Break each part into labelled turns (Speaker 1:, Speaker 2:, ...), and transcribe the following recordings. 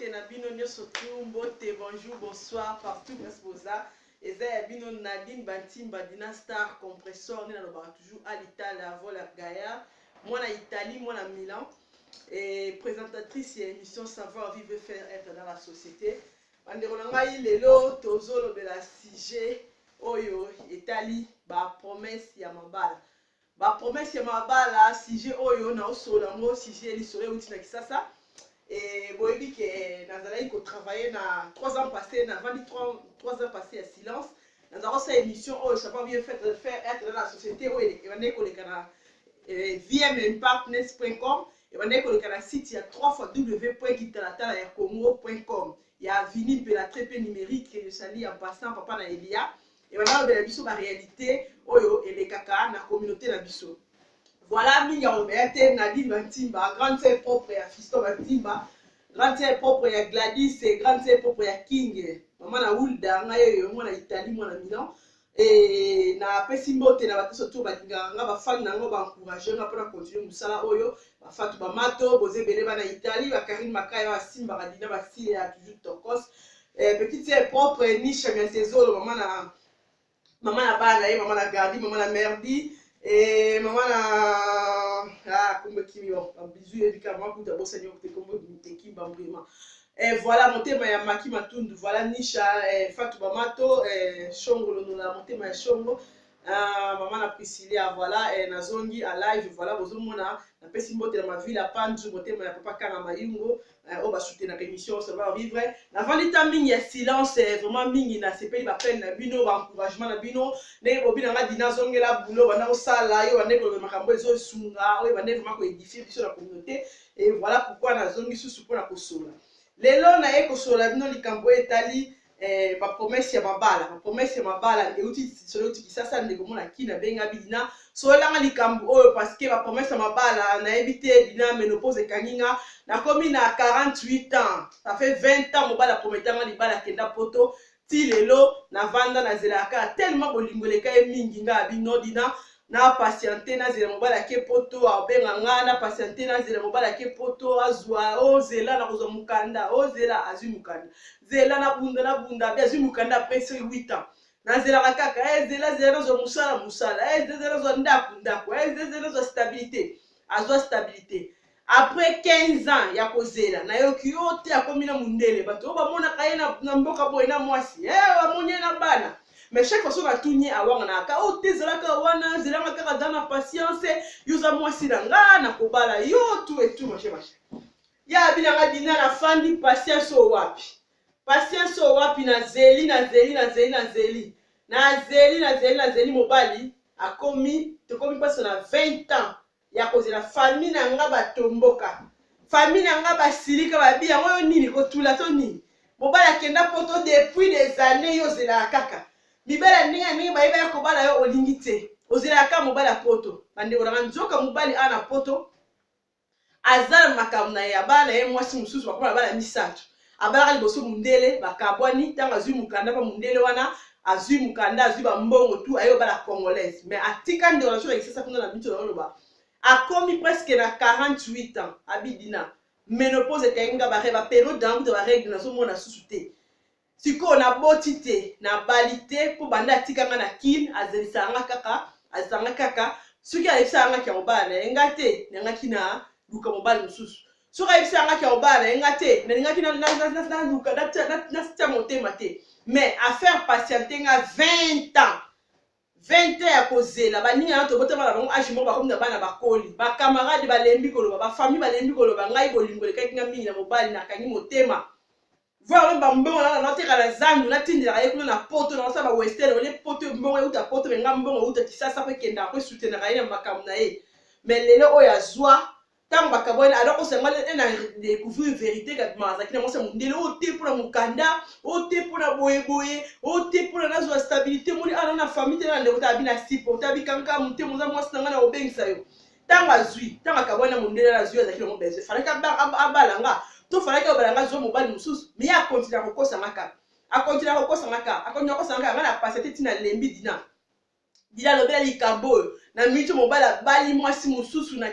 Speaker 1: mbote na bino nyonso tu mbote bonjour bonsoir partout presposa eza ya bino Nadine Bantimba Dina Star compresseur ni nalobaka toujours à l'Italie avant la Gaïa moi na Italie moi na Milan et présentatrice ya émission savoir vivre faire être dans la société bandeko na ngai lelo tozolobela sujet oyo etali ba promesse ya mabala ba promesse ya mabala sujet oyo na osola ngo sujet lisolo uti na kisasa. Et boyebi que nazalaki ko travailler na 3 ans passés na 23 ans passés à silence nazalo sa émission oyo savoir bien faire être dans la société oyo ebandeki koleka na vmpartners.com ebandeki koleka na site ya 3w.kitalatala-ya-congo.com ya vini mpe la trepe numérique esali en passant papa na Elia ebandeki kolobela biso ba réalité oyo elekaka na communauté na biso. Voilà, Minya Roberté, Nadine Bantimba, grande sœur propre à Fiston Bantimba, grande sœur propre à Gladys et grande sœur propre à King. Maman na Hulda, moi na Italie, moi na Milan. Et na pesimbote na bato surtout batinga nga ba fan na ngo ba encourager nga pour continuer musala oyo, ba fatu ba mato, boze belé ba na Italie, ba Karine Makaya ba Simba Radina ba Sile ya toujours Tokos. Petite sœur propre niche mais tezolo maman na bana, maman na Gardi, maman na Merdi. Et maman a comme qui yo bisou et bikama pour d'abord seigneur te comme qui vraiment. Et voilà mon thème ya Maki Matundu, voilà Nisha Fatou Bamato Shongolo no la mon thème ya Shongo maman na Priscilla voilà et nazongi à live voilà bozomona na pesi mbote na ma ville à Panzu mon thème ya papa Kana Mayungo on va soutenir la émission ça va vivre na valita mingi ya silence vraiment mingi na sepeli ba peine na bino ba encouragement na bino ne bobina nga dinazongela boulot bana osala yo bande ko makambo ezo sunga oyo bande vraiment ko édifier biso la communauté et voilà pourquoi nazongi susu pour la kosola lelo na ye kosola bino likambo etali ba promesse ya mabala euti solo uti kisasa ndeko mona kina benga bidina solanga likambo oyo parce que ba promesse ya mabala na ebité dina ménopause kaninga na komi na 48 ans ça fait 20 ans mobala prometanga libala kenda poto ti lelo na vanda na zelaka tellement bolingoleka e mingi nga bino dina na patiente na zela mobala ke poto abenga nga na patiente na zela mobala ke poto azwa ozela na kozwa mukanda ozela azwi mukanda zela na bunda bi azwi mukanda après 8 ans na zela kaka zela na zo musala zela zo ndako zela zo stabilité azwa stabilité après 15 ans ya kozela na yoki yote akomi na mundele bato ba mona kaye na mboka boye na mwasi bamonye na bana. Mais chaque fois que tu es à wana ka o te zelaka wana zelanga kaka dana patience yuza mwasi na nga na kobala yo tout et tout machin ya bilanga dina na fandi patience o wapi na zeli mobali akomi te komi passe na 20 ans ya kozela famille na nga batomboka famille na nga basilika babi yango yo nini kotula to nini mobali akenda poto depuis des années yo zela kaka libela ninga bayeba ya kobala yo olingi te ozela ka mobala poto bande ona nzoka mobali ana poto azala makamna ya bana ye mwasi mususu bakoma bala misatu abala liboso mundele bakabwani tanga azwi mukanda pa mundele wana azwi mukanda azwi ba mbongo tu ayo bala congolaise mais atika nde ona sura kisasa kuna na mito na loba akomi presque na 48 ans abidina ménopause kainga ba reba période d'ambu de ba règle na so mona susu te siko na botite na balite po banda tikanga na kin azelisanga kaka suki alifsanga kya obana engate ngaki na luka mobali mususu suka alifsanga kya obana engate ngaki na luka na sta motema te mais affaire patienter nga 20 ans ya kozela baninga na to botema na bango age mo ba komna bana bakoli ba camarade balembi koloba ba famille balembi koloba ngai bolingole kakinga mingi na mobali na kangi motema voir ba mbongo na noteka la zandu na tindira yekuna na poto na sa ba western ole poto mbongo uta poto benga mbongo uta kisasa pe kenda ko soutenir na makamu na ye mais lelo oya zwa tamba kabona alors on s'est mal na découvrir vérité que mazaki na mo se mundele ote pour mukanda ote pour boye ote pour na zo stabilité moni ana na famille na ndeko ta bina sipo ta bikanka mute moza mwasi na ngana obengisa yo tamba zwi tamba kabona mundele na zwi azaki mo beze fallait ka abalanga to fallait ka balanga zo mobali mususu mais a continuer ko kosa maka akontinua nga na pasete tina lembi dina lobela likambo na mito mobala bali mwasi mususu na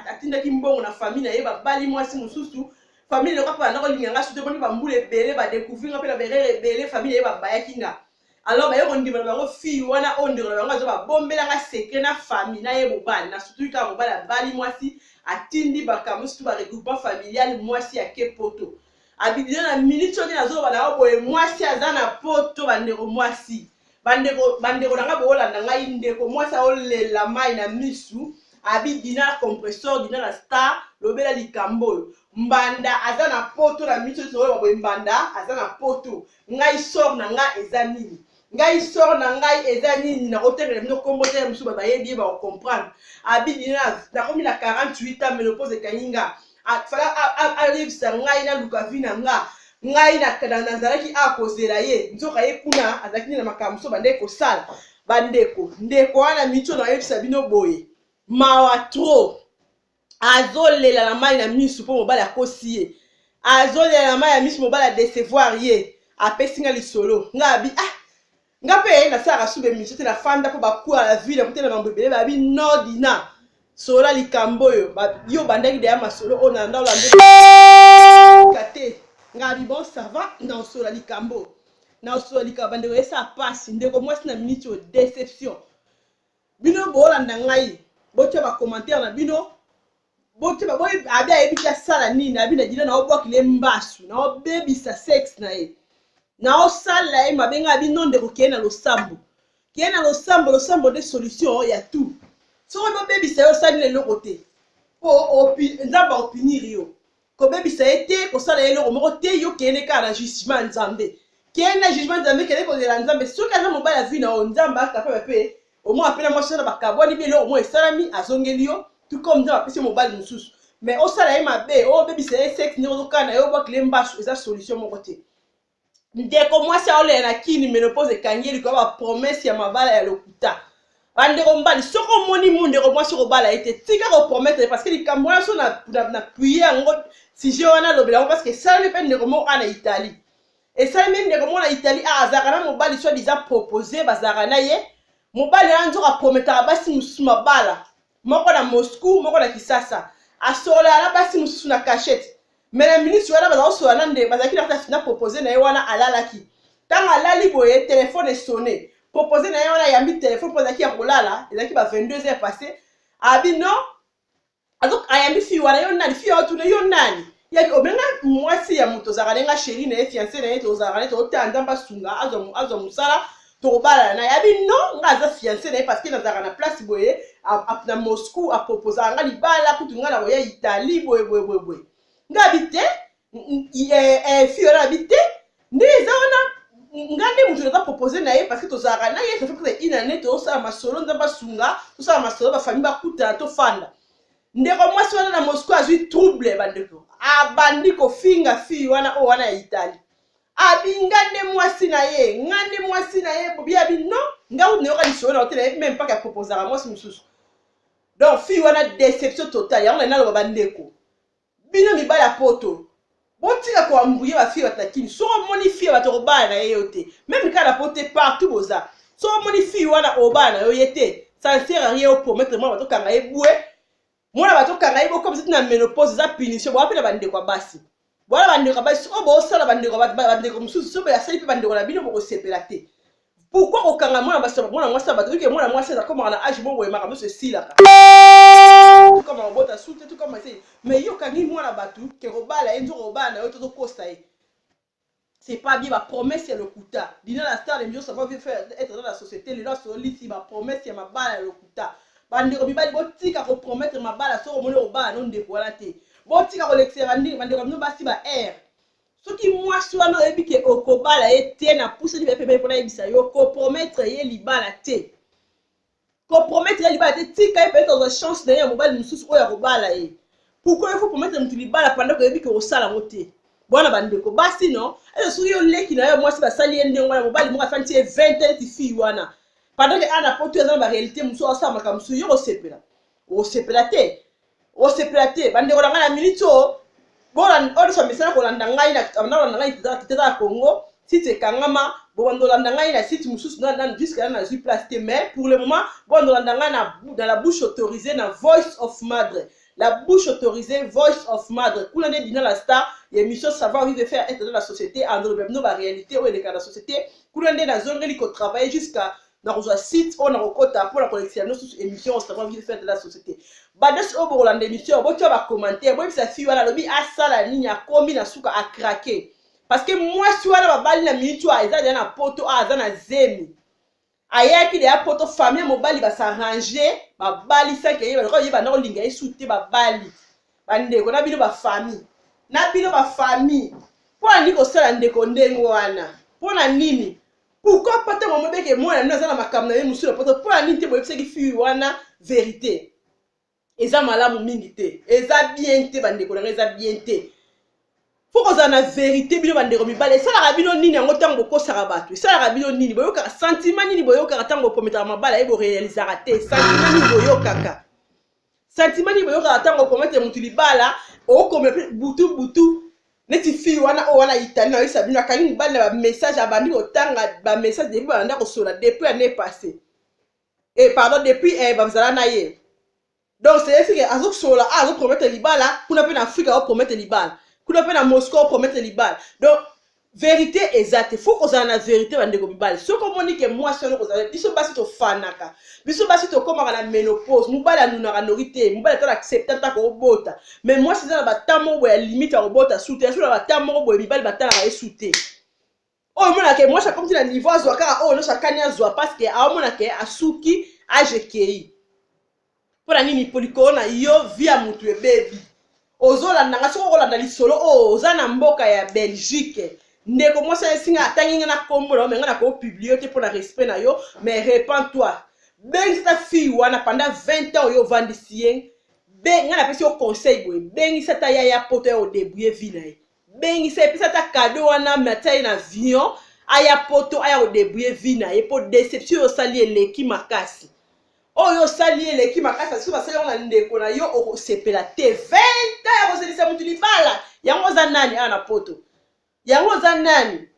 Speaker 1: atindaki mbongo na famille na ye bali mwasi mususu famille le papa na ko linga soute boni ba mbule belé ba découvrir pe la belé famille ba bayakinga alors ba yo ndima ba fille wana ondiro ba zo ba bombela nga secret na famille na ye mobali na surtout ka mobali bali mwasi atindi ba kamustu ba regroupement familial mwasi ya kepoto abidina na minute on na zo ba na boye mwasi azana poto bandeko mwasi bandeko nanga bolanda ngai ndeko mwasi olela mai na misu abidina compresseur dina na star lobela likambo mbanda azana poto na misu so ba boye mbanda azana poto ngai sor na nga ezanini ngai sor na ngai ezanini na hôtel no kombote musu ba yebi ba comprendre abidina na komi na 48 ans ménopause kaninga fala arrive sa ngai na lukavina nga ngai na nazalaki akozela ye nzoka ye kuna azaki na makamso bandeko sala bandeko ndeko wana micho na yebisa bino boye mawa tro azolela na mai na misu po mobala akosi azolela na mai ya misu mobala décevoir ye apesinga lisolo ngabi ngape na sara sube micho te na fanda po bakua la ville ko te na mbebele babi nordina sola likambo yo bandaki de ya masolo ona nda olande kate ngabi bon ça va na sola likambo na sola likambo bandeko esa passe ndeko mwasi na minute de déception bino bolanda ngai botia ba commentaire na bino botia ba boy abi ayebika sala nini abi na dina na obokile mbasu na obebisa sex na ye na osala e mabenga bino ndeko kiena losambo de solution ya tout so on bebisa yo sala le côté po nzamba opinir yo ko bebisa ete ko sala ele ko moko te yo kiene ka na jugement nzambe kiena jugement nzambe kele ko zela nzambe so kana mobala vi na nzamba ka pe au moins appelé moi ça ba kaboni bi le au moins salami azongeli yo tout comme nzamba pesi mobali mususu mais o sala e mabe o bebisa sex ni ozoka na yo ba klemba eza solution moko te ndeko mwasi aole na kini menopause kangeli ko ba promesse ya mabala ya lokuta bandeko mbali soko moni munde ko mwasi ko bala ete tika ko promettre parce que likambo ya so na puyer ngo si je wana lobela parce que ça ne peine ndeko mo ana Italie et ça même ndeko mo na Italie azaka na mobali so déjà proposé bazaka na ye mobali anzo ka promettre basi musuma bala moko na Moscou moko na Kisasa asola na basi mususu na cachette mais la ministre wana baza osola na nde bazaki na proposer na ye wana alalaki tanga alali boye téléphone sonné proposer na ye wana yambi téléphone pozaki ya kolala ezaki ba 22 heures passées abi non azok ayambi fi wana yo nani fi otuna yo nani yabi obenga mwasi ya muto zaka nenga chérie na ye fiancé na ye to zaka ne to tanda basunga azo musala to bala na yabi non nga za fiancé na ye parce que na zaka na place boye na Moscou a proposer nga libala kutunga na boye Italie boye nga bité fi wana bité ndiza wana ngande mutu na proposer na ye parce que to zaka na ye ça fait que une année to ça masolo nzamba sunga to ça masolo ba famille ba kuta to fanda ndeko mwasi wana na Moscou azui trouble bandeko abandi ko finga fi wana o wana ya Italie abingande mwasi na ye ngande mwasi na ye bobi abi non ngawu ne yoka lisolo na tele même pas ka proposer à mwasi mususu donc fi wana déception totale yango na lo bandeko bino mibala poto botika ko ambuye ba fi watakini so moni fi batoko bana na ye yote même kana pote partout boza so moni fi wana obana yo yete ça ne sert à rien pour mettre moi batoka nga ebwe mona batoka nga ebo comme c'est na ménopause za punition bo apela bande kwa basi voilà bande kwa basi o bo sala bande kwa bande kwa mususu so ba sali pe bande kwa bino boko sepela te pourquoi okanga mona basi mona mwasa bato ke mona mwasa comme na âge bo boye maka se sila tout comme on bota soute tout comme c'est mais yo kangi mona batu ke robala enzo robana yo to costa c'est pas bien ma promesse ya lokuta dina la star de mieux ça va faire être dans la société les gens sont ici ma promesse ya mabala ya lokuta bande ko bibali botika ko promettre mabala so mona robana non de voilà te botika ko lexera ndi bande ko no basi ba air soki mwasi wana oyebi ke okobala ye te na pousse li pepe mpona yebisa yo kopromettre ye libala te compromettre ye libala te tika ye peut-être dans chance na ye ya mobali mosusu oyo akobala ye pourquoi il faut promettre motu libala pendant que oyebi ke osala ngo te bwana bandeko basi non eza soki yo leki na yo mwasi basali ye ndenge wana mobali moko afandi ye 20 ans ti fille wana pendant que ana poto eza na baréalité mosusu asala makambo mosusu yo osepela te bandeko na ngai na minute oyo bona oyo so misala kolanda ngai na ngai teza ya Congo site ekangama bobandolanda ngai na site mosusu jusqu'à na zwi place te mais pour le moment bobandolanda ngai na la bouche autorisée na Voice of Madre la bouche autorisée, voice of mother. Quand on est dans la star, l'émission savoir vivre faire être dans la société, en la réalité où elle est dans la société. Quand on est dans la zone où on travaille jusqu'à dans un site, on a un quota pour la collection de émissions, savoir vivre faire dans la société. Badas au Bourland d'émission, bon tu vas commenter, bon ça fille voilà lobby à ça la ligne a commis na souka a craquer. Parce que moi si voilà ba na minute tu as na poto a na zemi. Aya ki de a poto famille mobile va s'arranger, ba bali ça ke ba ko yeba na linga e souté ba bali. Bande ko na bino ba famille. Na bino ba famille. Po ani ko sala ndeko ndengo wana. Po na nini? Pourquoi pas te moment que moi na za na makamna ye musu poto po ani te bo yebse ki fille wana vérité. Eza malamu mingi te. Eza bien te bande ko na eza bien te. Faut qu'on ait la vérité bino bande ko mibale. Ça la bino nini ngo tango ko sarabatu. Ça la bino nini boyo ka sentiment nini boyo ka tango ko mettre mabala e bo réaliser raté. Sentiment nini boyo kaka. Sentiment nini boyo ka tango ko mettre mutu libala o ko me butu butu. Neti fi wana o wana itali na isa bino kanini bale ba message abandi ko tanga ba message depuis banda ko sola depuis l'année passée. Et pardon depuis ba vzala na ye. Donc c'est ce que azok sola azok promettre libala kuna pe na Afrika o promettre libala. Kuna pe na Moscou o promettre libala. Donc vérité exacte, faut qu'on ait la vérité bande ko libala. Ce qu'on moni que moi solo ko za biso basi to fanaka. Biso basi to koma na ménopause, mubala nuna kanorité, mubala ta accepter ta ko bota. Mais moi c'est ça ba tamo bo limite ko bota souté, sur ba tamo bo libala batala ka souté. Oh mona ke moi ça comme si na niveau azwa ka oh no chakani azwa parce que a mona ke asuki AGKI. Pour la nini poliko na yo via mutu baby. Ozola nanga soko kolanda lisolo o ozana mboka ya Belgique. Ndeko moi ça singa atanginga na kombo na menga na ko publier te pour la respect na yo mais répands-toi. Ben ta fille wana pendant 20 ans yo vandisien. Ben nga na pesi yo conseil boy. Ben sa ta ya poto yo débrouiller vie na. Ben sa pesi ta cadeau wana matin na avion aya poto aya o débrouiller vie na pour déception yo sali eleki makasi. Oh yo sali eleki makasi so basali on ndeko na yo o sepela te 20 ans ko selisa mutu libala yango za nani ana poto yango za nani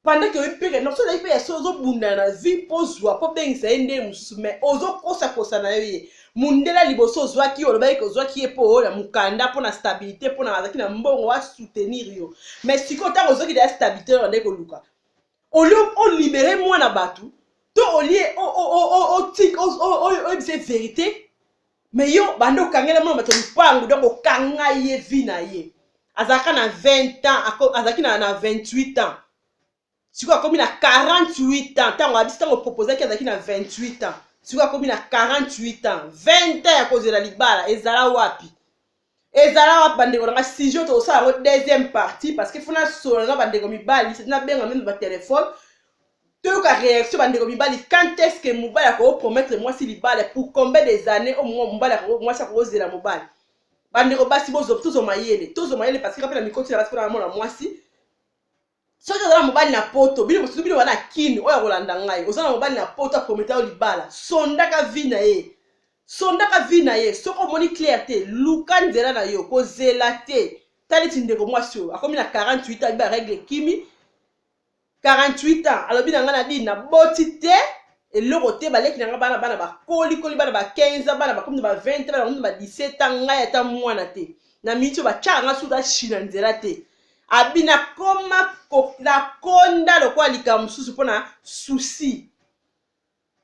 Speaker 1: pendant que ipeke non so da ipe so zo bunda na vie pozwa po bengisa ende mususu mais ozo kosa na yo mundela liboso zwa ki o lobai ko zwa ki epo ya mukanda po na stabilité po na azaki na mbongo wa soutenir yo mais siko ta ozo ki da stabilité on ndeko luka o libérer moi na batu. To olie c'est vérité mais yo bando kangela mo bato lupangu donc kanga ye vie na ye azaka na 20 ans azaki na 28 ans siko akomi na 48 ans tango abisi tango proposer ki azaki na 28 ans siko akomi na 48 ans 20 ans ya kozela libala ezala wapi bande ko nga si jo to sa deuxième partie parce que fona solo bande ko mibali c'est na benga même ba téléphone. Tout cas réaction bande ko mibali quand est-ce que mobile ko promettre moi si libala pour combien des années au moins mobile ko moi ça ko zela mobile bande ko basi bozo tuzo mayele parce que rappelle mikoti la pour na moi si so que la mobile na poto bino wana kini oya kolanda ngai ozana mobile na poto promettre au libala sondaka vina ye soko moni clarté luka nzela na yo ko zela te tali tindeko moi sio akomi na 48 ans ba règle kimi 48 ans alors bina ngana di na boti te et loko te baleki na bana ba koli bana ba 15 ans bana ba comme ba 20 bana ba 17 ans ngaya ta mwana te na mitio ba changa suda shina nzela te abina koma la konda lokwa likamususu pona souci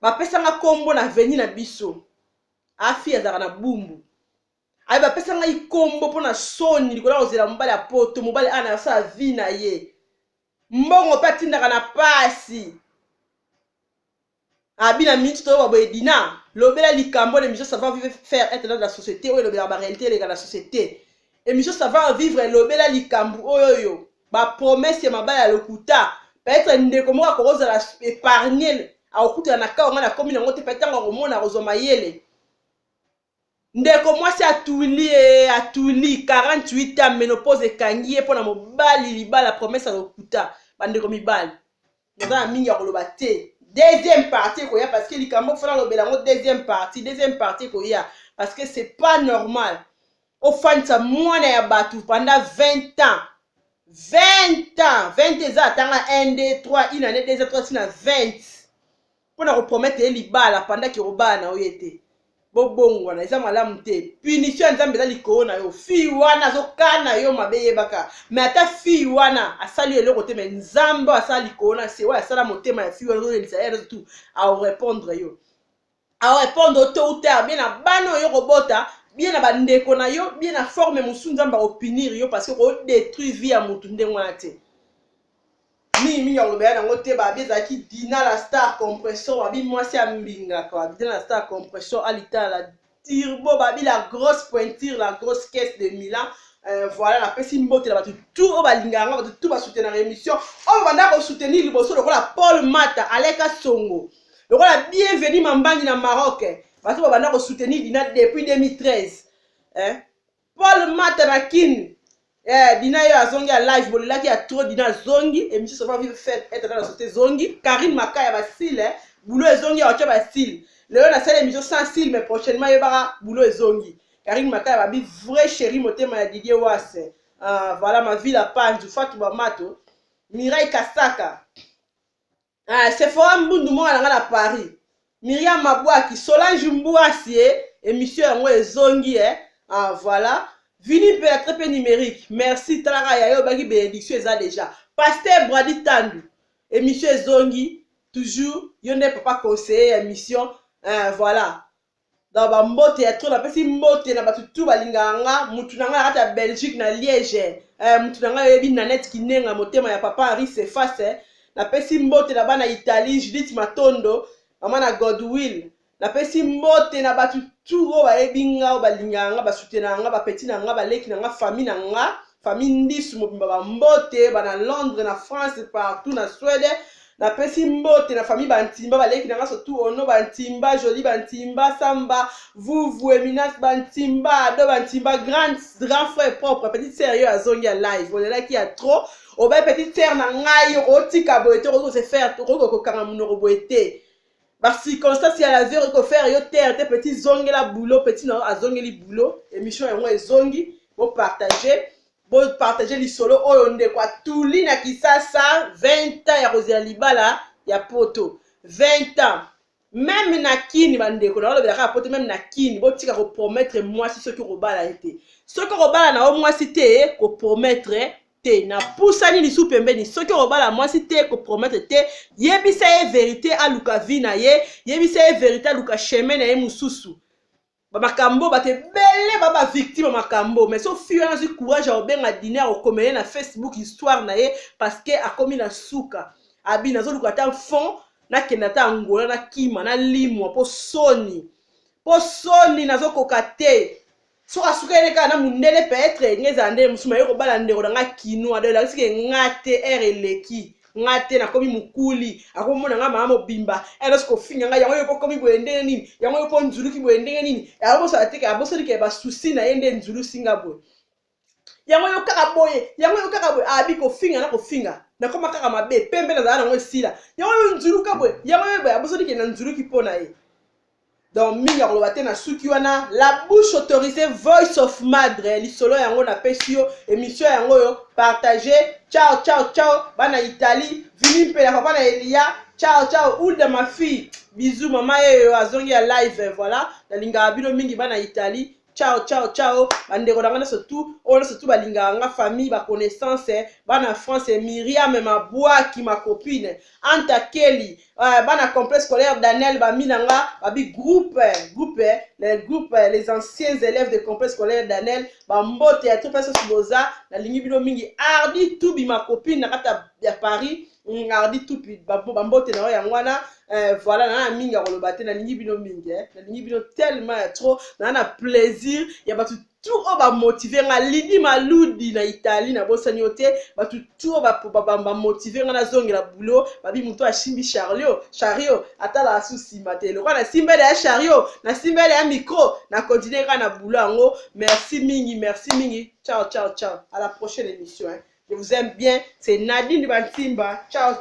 Speaker 1: ba pesa nga kombo na veni na biso afi azaka na bumbu ai ba pesa nga ikombo pona soni likola ozela mobali ya poto mobali ana sa vie na ye mbongo patindaka na pasi abina minute to ba boedina lobela likambo de mission savoir vivre faire être dans la société ou lobela ba réalité les dans la société et mission savoir vivre lobela likambo oyoyo ba promesse ya mabala lokuta peut-être ndeko mo ko ozala épargner a okuta na ka ngana komi na ngote petango ko mona kozoma yele ndeko mwasi atuli 48 ans ménopause kangiye pona mobali libala promesse lokuta bandeko mibali ndana mingi ya koloba te deuxième partie ko ya parce que likambo fana lobela ngo deuxième partie ko ya parce que c'est pas normal au fanta mwana ya batu pendant 20 ans 20 ans tanga 1 2 3 une année 2 3 sina 20 pona ko promettre libala pendant que robana oyete bobongo na eza malamu te punition nzambe eza likolo na yo fi wana azokana yo mabe yebaka mais ata fi wana asali eloko te mais nzambe asala likolo na se oyo asala motema ya fi wana ozolelisa ye tout aorépondre yo aorépondre tôt ou tard bien na bana oyo kobota bien na bandeko na yo bien na forme mosusu nzambe aopinir yo parce que odétruire vie ya motu ndenge wana te mingi olobeya nango te babi ezalaki Dina la star compression babi mwasi ya mbingaka babi Dina la star compression alita la turbo babi la grosse pointure la grosse caisse de Milan voilà napesi mbote na bato tout oyo balingaka bato tout basoutenir na émission oyo bandaka kosoutenir liboso lokola Paul Mata Aleka Songo lokola Bienvenue Mambangi na Maroc bato babanda kosoutenir Dina depuis 2013 Paul Mata na Kini Dina yo azongi ya live bolelaki ya trop Dina zongi émission ça va vivre fait être dans la société zongi Karine Makaya basile boulot ezongi ya ocha basile lelo na salle émission sans style mais prochainement yebaka boulot ezongi Karine Makaya babi vrai chéri motema ya Didier Wase voilà ma ville à Panju Fatou Bamato Mireille Kasaka Sephora Mbundu mwana nga na Paris Myriam Mabwaki Solange Mbouasi émission yango ezongi voilà Vini Pela très numérique. Merci Talara Yayo Bagi bénédiction ça déjà. Pasteur Brady Tandu. Émission Zongi. Toujours. Yonde papa conseiller émission. Voilà. Dans ba mbote ya trop na pesi mbote na batu tout balinganga. Mutu nanga ata Belgique na Liège. Mutu nanga yebi nanette kinenga motema ya papa Henri Seface. Na pesi mbote na bana Italie Judith Matondo. Mama na Godwill. Na pesi mbote na batu tout ba ebinga ba linganga ba soutenanga ba petit nanga ba leki nanga famille nanga famille ndisu mobimba ba mbote ba na Londres na France partout na Suède na pesi mbote na famille bantimba ba leki nanga surtout ono bantimba joli bantimba samba vous Eminas bantimba do bantimba grand frère propre petite sérieux azongi live on est là qui a trop o ba petite sœur na ngai otika boete ko se faire ko kanga munoko boete par circonstance ya la zéro ko faire yo terre te petit zongi la boulot petit non azongi li boulot émission yango ezongi bo partager li solo oyo nde kwa tuli na kisasa 20 ans ya kozela libala ya poto 20 ans même na kini bandeko na lobela ka poto même na kini bo tika ko promettre moi si ce que robala été ce que robala na moi si te ko promettre na pusani li sou pembeni soki robala mwasi te ko promettre te yebisa ye vérité a luka vina ye yebisa ye vérité a luka chemin na ye mususu ba makambo ba te bele ba victime makambo mais so fiyo na zi courage a obenga dîner o komele na Facebook histoire na ye parce que a komi na suka abi na zo luka ta fond na kenda ta ngola na kima na limwa po soni na zo kokate so asuka eka na mundele peut-être ngeza ndele musuma yoko bala ndeko nga kinu adela sike ngate eleki ngate na komi mukuli akomona nga mama mobimba elo siko finga nga yango yoko komi boende nini yango yoko nzulu ki boende nini yango so ateka aboso like ba susi na yende nzulu singa boy yango yo kaka boye abi ko finga na koma kaka mabe pembe na zana ngo sila yango yo nzulu ka boye yango yo aboso like na nzulu ki pona ye. Donc, minga kolobate na suki wana la bouche autorisée Voice of Madre li solo yango na pesio émission yango yo partager ciao bana Italie Vini Pela papa na Elia ciao Oulda ma fille bisous maman yo azongi ya live voilà na linga bino mingi bana Italie ciao bandeko na ngana surtout balinga nga famille ba connaissance bana France Myriam Mabwaki ma copine Anta Kelly bana complexe scolaire Daniel Baminanga babi groupe les anciens élèves de complexe scolaire Daniel ba mbote ya tout personne boza na lingi bino mingi Ardi Tubi ma copine na kata ya Paris Ardi Tubi ba mbote na ya ngwana voilà na minga kolobate na lingi bino mingi na lingi bino tellement trop na plaisir ya batu tout ba motiver nga Lidi Maludi na Italie na bosani yote batu tout ba motiver nga na zongela boulot babi muto a shimbi Chario atala souci matelo kana simbele ya Chario na simbele ya micro na continuer kana boulot yango merci mingi ciao à la prochaine émission je vous aime bien c'est Nadine Bantimba ciao